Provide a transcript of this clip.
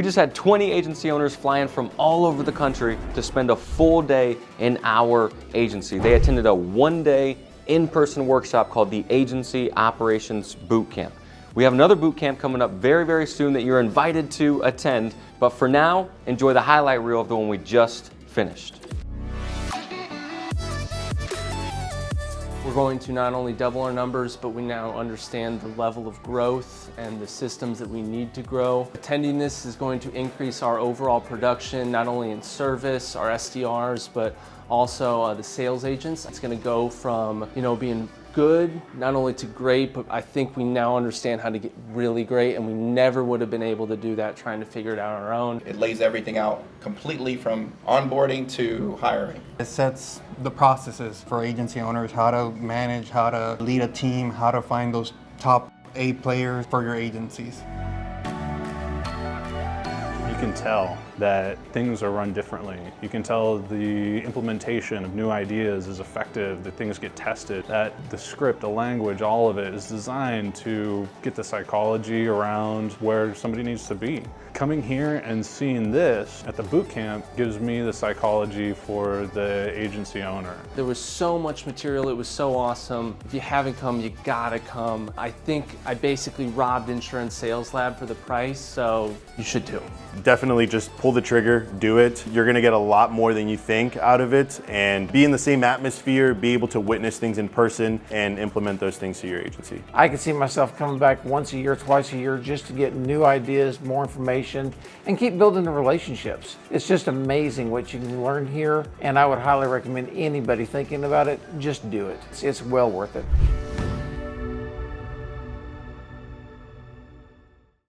We just had 20 agency owners flying from all over the country to spend a full day in our agency. They attended a one-day in-person workshop called the Agency Operations Bootcamp. We have another bootcamp coming up very, very soon that you're invited to attend, but for now, enjoy the highlight reel of the one we just finished. We're going to not only double our numbers, but we now understand the level of growth and the systems that we need to grow. Attending this is going to increase our overall production, not only in service, our SDRs, but also the sales agents. It's going to go from, being good, not only to great, but I think we now understand how to get really great, and we never would have been able to do that trying to figure it out on our own. It lays everything out completely from onboarding to hiring. It sets the processes for agency owners, how to manage, how to lead a team, how to find those top A players for your agencies. You can tell that things are run differently. You can tell the implementation of new ideas is effective, that things get tested, that the script, the language, all of it is designed to get the psychology around where somebody needs to be. Coming here and seeing this at the boot camp gives me the psychology for the agency owner. There was so much material, it was so awesome. If you haven't come, you gotta come. I think I basically robbed Insurance Sales Lab for the price, so you should too. Definitely just pull the trigger, do it. You're gonna get a lot more than you think out of it, and be in the same atmosphere, be able to witness things in person and implement those things to your agency. I can see myself coming back once a year, twice a year, just to get new ideas, more information, and keep building the relationships. It's just amazing what you can learn here, and I would highly recommend anybody thinking about it, just do it. It's well worth it.